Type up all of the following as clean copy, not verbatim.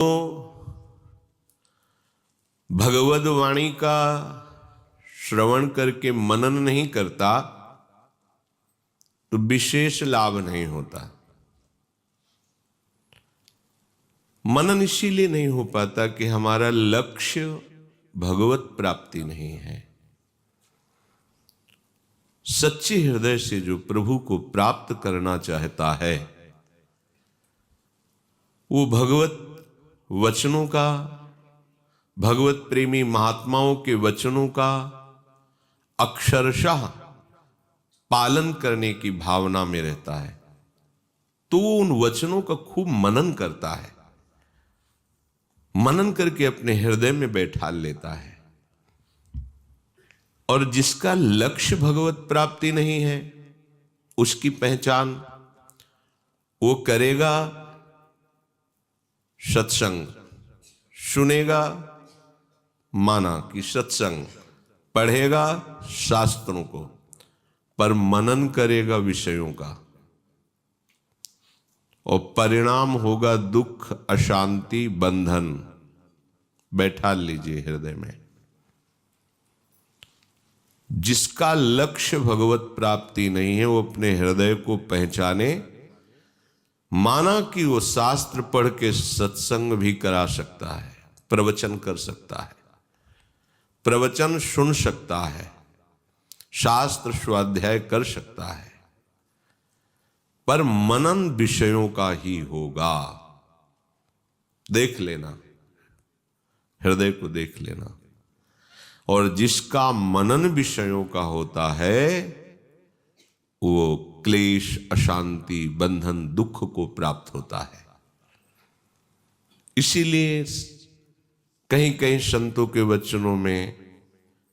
तो भगवद वाणी का श्रवण करके मनन नहीं करता तो विशेष लाभ नहीं होता। मनन इसीलिए नहीं हो पाता कि हमारा लक्ष्य भगवत प्राप्ति नहीं है। सच्चे हृदय से जो प्रभु को प्राप्त करना चाहता है वो भगवत वचनों का, भगवत प्रेमी महात्माओं के वचनों का अक्षरशः पालन करने की भावना में रहता है, तो वो उन वचनों का खूब मनन करता है, मनन करके अपने हृदय में बैठा लेता है। और जिसका लक्ष्य भगवत प्राप्ति नहीं है उसकी पहचान वो करेगा सत्संग, सुनेगा माना कि सत्संग, पढ़ेगा शास्त्रों को, पर मनन करेगा विषयों का, और परिणाम होगा दुख, अशांति, बंधन। बैठा लीजिए हृदय में। जिसका लक्ष्य भगवत प्राप्ति नहीं है वो अपने हृदय को पहचाने, माना कि वो शास्त्र पढ़ के सत्संग भी करा सकता है, प्रवचन कर सकता है, प्रवचन सुन सकता है, शास्त्र स्वाध्याय कर सकता है, पर मनन विषयों का ही होगा। देख लेना, हृदय को देख लेना। और जिसका मनन विषयों का होता है वो क्लेश, अशांति, बंधन, दुख को प्राप्त होता है। इसीलिए कहीं कहीं संतों के वचनों में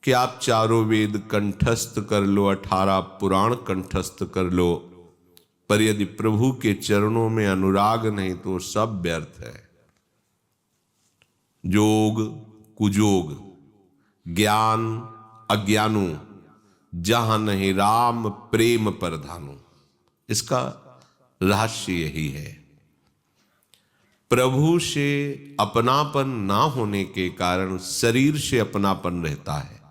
कि आप चारों वेद कंठस्थ कर लो, 18 पुराण कंठस्थ कर लो, पर यदि प्रभु के चरणों में अनुराग नहीं तो सब व्यर्थ है। जोग कुजोग, ज्ञान अज्ञानु, जहां नहीं राम प्रेम परधानु। इसका रहस्य यही है। प्रभु से अपनापन ना होने के कारण शरीर से अपनापन रहता है।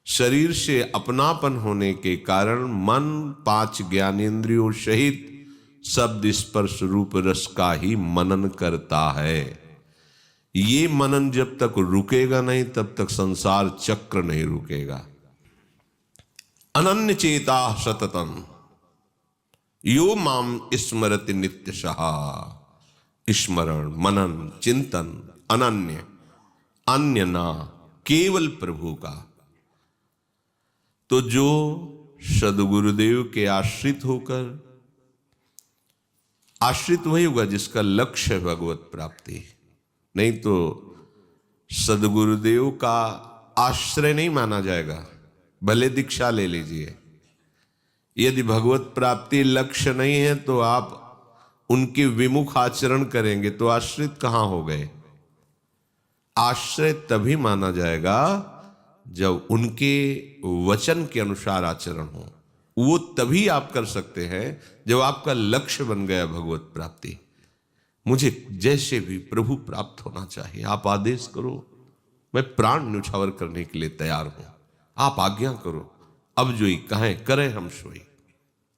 शरीर से अपनापन होने के कारण मन 5 ज्ञानेंद्रियों सहित शब्द स्पर्श रूप रस का ही मनन करता है। ये मनन जब तक रुकेगा नहीं तब तक संसार चक्र नहीं रुकेगा। अनन्य चेता सततम यो माम स्मरति नित्यशः। स्मरण, मनन, चिंतन अनन्य, अन्य ना, केवल प्रभु का। तो जो सद्गुरुदेव के आश्रित होकर, आश्रित वही होगा जिसका लक्ष्य है भगवत प्राप्ति, नहीं तो सद्गुरुदेव का आश्रय नहीं माना जाएगा। भले दीक्षा ले लीजिए, यदि भगवत प्राप्ति लक्ष्य नहीं है तो आप उनके विमुख आचरण करेंगे तो आश्रित कहां हो गए। आश्रय तभी माना जाएगा जब उनके वचन के अनुसार आचरण हो। वो तभी आप कर सकते हैं जब आपका लक्ष्य बन गया भगवत प्राप्ति। मुझे जैसे भी प्रभु प्राप्त होना चाहिए, आप आदेश करो, मैं प्राण न्यौछावर करने के लिए तैयार हूं। आप आज्ञा करो, अब जो ही कहें करें हम सोई।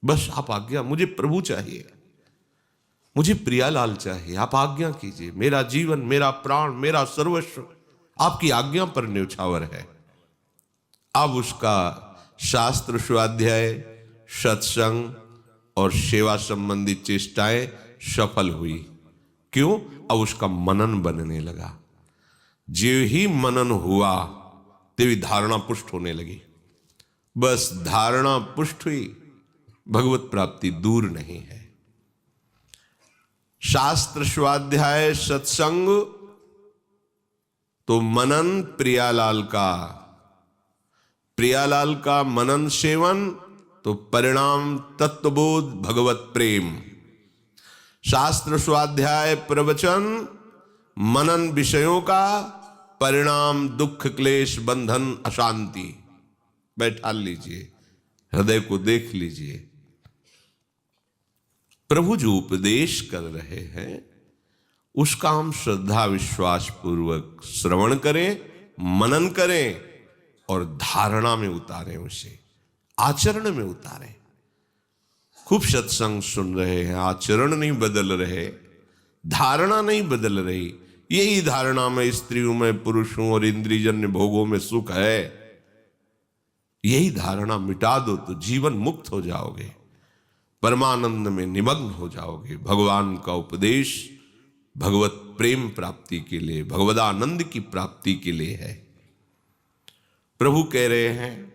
बस आप आज्ञा, मुझे प्रभु चाहिए, मुझे प्रियालाल चाहिए, आप आज्ञा कीजिए। मेरा जीवन, मेरा प्राण, मेरा सर्वस्व आपकी आज्ञा पर न्यौछावर है। अब उसका शास्त्र स्वाध्याय, सत्संग और सेवा संबंधी चेष्टाएं सफल हुई। क्यों? अब उसका मनन बनने लगा। जो ही मनन हुआ तेरी धारणा पुष्ट होने लगी। बस धारणा पुष्ट हुई, भगवत प्राप्ति दूर नहीं है। शास्त्र स्वाध्याय, सत्संग तो मनन प्रियालाल का, प्रियालाल का मनन सेवन तो परिणाम तत्वबोध, भगवत प्रेम। शास्त्र स्वाध्याय, प्रवचन, मनन विषयों का परिणाम दुख, क्लेश, बंधन, अशांति। बैठा लीजिए, हृदय को देख लीजिए। प्रभु जो उपदेश कर रहे हैं उसका हम श्रद्धा विश्वास पूर्वक श्रवण करें, मनन करें और धारणा में उतारें, उसे आचरण में उतारें। खूब सत्संग सुन रहे हैं, आचरण नहीं बदल रहे, धारणा नहीं बदल रही। यही धारणा में स्त्रियों में, पुरुषों और इंद्रियजन्य भोगों में सुख है, यही धारणा मिटा दो तो जीवन मुक्त हो जाओगे, परमानंद में निमग्न हो जाओगे। भगवान का उपदेश भगवत प्रेम प्राप्ति के लिए, भगवदानंद की प्राप्ति के लिए है। प्रभु कह रहे हैं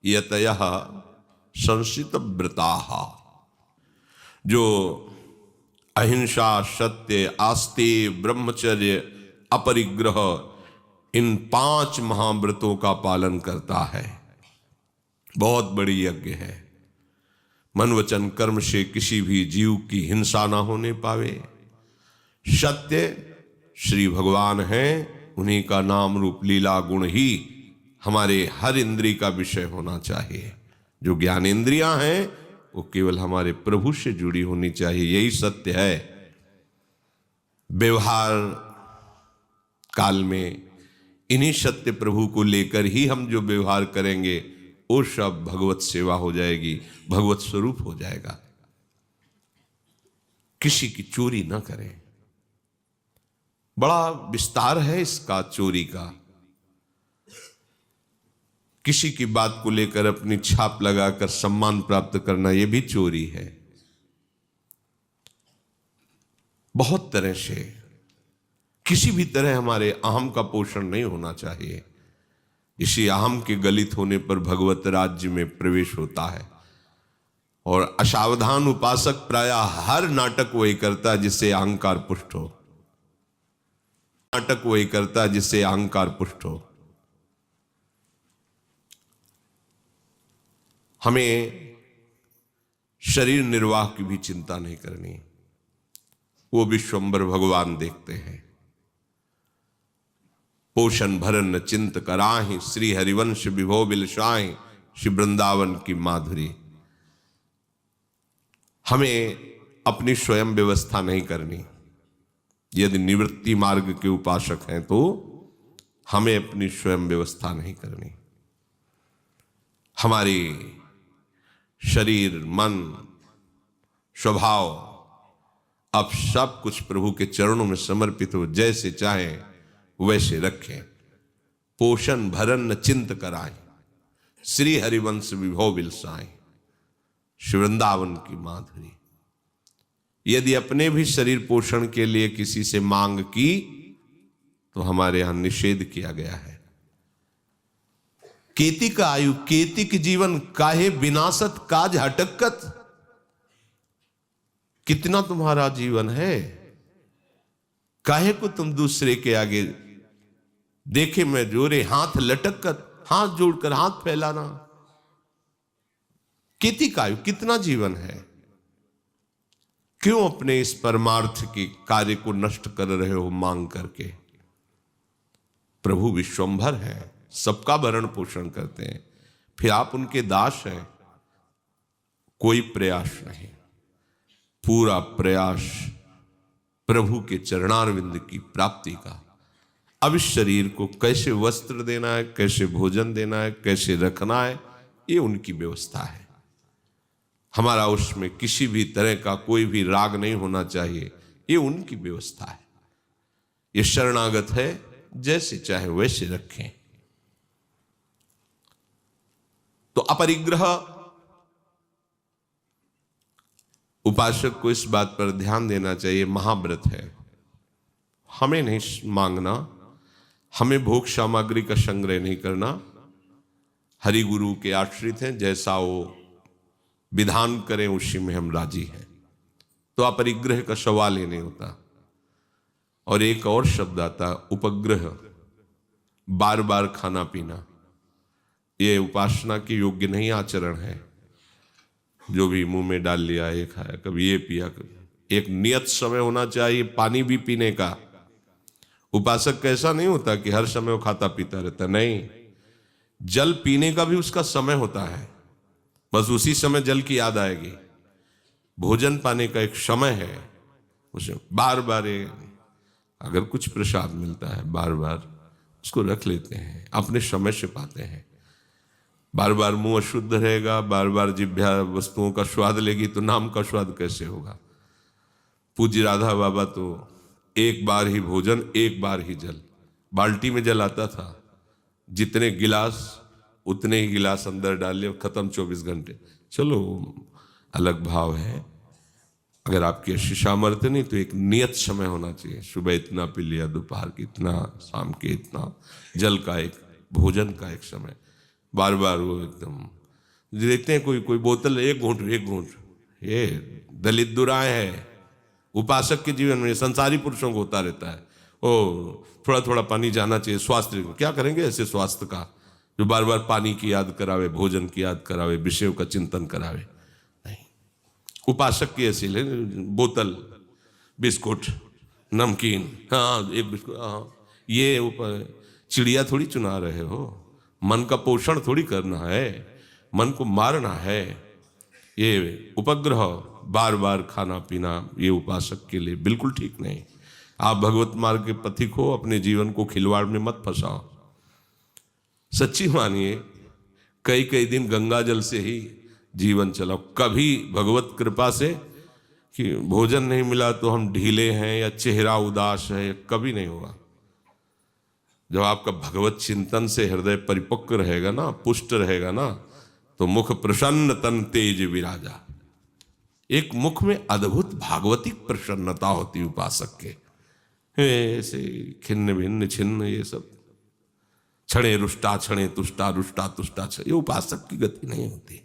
यतयः संसित व्रताः, जो अहिंसा, सत्य, आस्तेय, ब्रह्मचर्य, अपरिग्रह, इन 5 महाव्रतों का पालन करता है, बहुत बड़ी यज्ञ है। मन वचन कर्म से किसी भी जीव की हिंसा ना होने पावे। सत्य श्री भगवान हैं, उन्हीं का नाम रूप लीला गुण ही हमारे हर इंद्रिय का विषय होना चाहिए। जो ज्ञान इंद्रियां हैं वो केवल हमारे प्रभु से जुड़ी होनी चाहिए, यही सत्य है। व्यवहार काल में इन्हीं सत्य प्रभु को लेकर ही हम जो व्यवहार करेंगे वो सब भगवत सेवा हो जाएगी, भगवत स्वरूप हो जाएगा। किसी की चोरी ना करें, बड़ा विस्तार है इसका चोरी का। किसी की बात को लेकर अपनी छाप लगाकर सम्मान प्राप्त करना, यह भी चोरी है। बहुत तरह से, किसी भी तरह हमारे अहम का पोषण नहीं होना चाहिए। इसी अहम के गलित होने पर भगवत राज्य में प्रवेश होता है। और असावधान उपासक प्रायः हर नाटक वही करता है जिससे अहंकार पुष्ट हो, नाटक वही करता है जिससे अहंकार पुष्ट हो। हमें शरीर निर्वाह की भी चिंता नहीं करनी, वो विश्वम्बर भगवान देखते हैं। पोषण भरन चिंत कराहि, श्री हरिवंश विभो बिलसाहि, श्री वृंदावन की माधुरी। हमें अपनी स्वयं व्यवस्था नहीं करनी। यदि निवृत्ति मार्ग के उपासक हैं तो हमें अपनी स्वयं व्यवस्था नहीं करनी। हमारी शरीर, मन, स्वभाव अब सब कुछ प्रभु के चरणों में समर्पित हो, जैसे चाहे वैसे रखें। पोषण भरन चिंत कराए, श्री हरिवंश विभो बिलसाए, श्री वृंदावन की माधुरी। यदि अपने भी शरीर पोषण के लिए किसी से मांग की तो हमारे यहां निषेध किया गया है। केतिक आयु केतिक जीवन, काहे विनाशत काज हटकत। कितना तुम्हारा जीवन है, काहे को तुम दूसरे के आगे देखे मैं जोरे हाथ लटकत, हाथ जोड़कर हाथ फैलाना। केतिक आयु, कितना जीवन है, क्यों अपने इस परमार्थ के कार्य को नष्ट कर रहे हो मांग करके। प्रभु विश्वम्भर है, सबका भरण पोषण करते हैं, फिर आप उनके दास हैं। कोई प्रयास नहीं, पूरा प्रयास प्रभु के चरणारविंद की प्राप्ति का। अब इस शरीर को कैसे वस्त्र देना है, कैसे भोजन देना है, कैसे रखना है, ये उनकी व्यवस्था है। हमारा उसमें किसी भी तरह का कोई भी राग नहीं होना चाहिए, ये उनकी व्यवस्था है। ये शरणागत है, जैसे चाहे वैसे रखें। तो अपरिग्रह, उपासक को इस बात पर ध्यान देना चाहिए, महाव्रत है। हमें नहीं मांगना, हमें भोग सामग्री का संग्रह नहीं करना। हरि गुरु के आश्रित हैं, जैसा वो विधान करें उसी में हम राजी हैं। तो अपरिग्रह का सवाल ही नहीं होता। और एक और शब्द आता, उपग्रह, बार बार खाना पीना। ये उपासना के योग्य नहीं आचरण है। जो भी मुंह में डाल लिया, ये खाया, कभी ये पिया, कभी। एक नियत समय होना चाहिए पानी भी पीने का। उपासक का ऐसा नहीं होता कि हर समय वो खाता पीता रहता, नहीं। जल पीने का भी उसका समय होता है, बस उसी समय जल की याद आएगी। भोजन पाने का एक समय है, उसे बार बार अगर कुछ प्रसाद मिलता है बार बार उसको रख लेते हैं, अपने समय से पाते हैं। बार बार मुंह अशुद्ध रहेगा, बार बार जिह्वा वस्तुओं का स्वाद लेगी तो नाम का स्वाद कैसे होगा। पूज्य राधा बाबा तो एक बार ही भोजन एक बार ही जल, बाल्टी में जल आता था, जितने गिलास उतने ही गिलास अंदर डाल लिया, खत्म 24 घंटे। चलो अलग भाव है। अगर आपकी ऐसी सामर्थ्य नहीं तो एक नियत समय होना चाहिए, सुबह इतना पी लिया, दोपहर की इतना, शाम के इतना, जल का एक, भोजन का एक समय। बार बार वो एकदम देखते हैं कोई कोई बोतल एक घूंट, ये दलित दुराए है। उपासक के जीवन में संसारी पुरुषों को होता रहता है, ओ थोड़ा थोड़ा पानी जाना चाहिए, स्वास्थ्य क्या करेंगे ऐसे स्वास्थ्य का, जो बार बार पानी की याद करावे, भोजन की याद करावे, विषयों का चिंतन करावे। नहीं, उपासक की ऐसी ले बोतल, बिस्कुट, नमकीन, हाँ एक बिस्कुट, हाँ ये चिड़िया थोड़ी चुना रहे हो, मन का पोषण थोड़ी करना है, मन को मारना है। ये उपग्रह बार बार खाना पीना ये उपासक के लिए बिल्कुल ठीक नहीं। आप भगवत मार्ग के पथिक हो, अपने जीवन को खिलवाड़ में मत फंसाओ। सच्ची मानिए, कई कई दिन गंगा जल से ही जीवन चलाओ। कभी भगवत कृपा से कि भोजन नहीं मिला तो हम ढीले हैं या चेहरा उदास है, कभी नहीं होगा। जब आपका भगवत चिंतन से हृदय परिपक्व रहेगा ना, पुष्ट रहेगा ना, तो मुख प्रसन्न तन तेज विराजा। एक मुख में अद्भुत भागवतिक प्रसन्नता होती उपासक के। ऐसे खिन्न भिन्न छिन्न ये सब क्षणे रुष्टा क्षणे तुष्टा रुष्टा तुष्टा, ये उपासक की गति नहीं होती।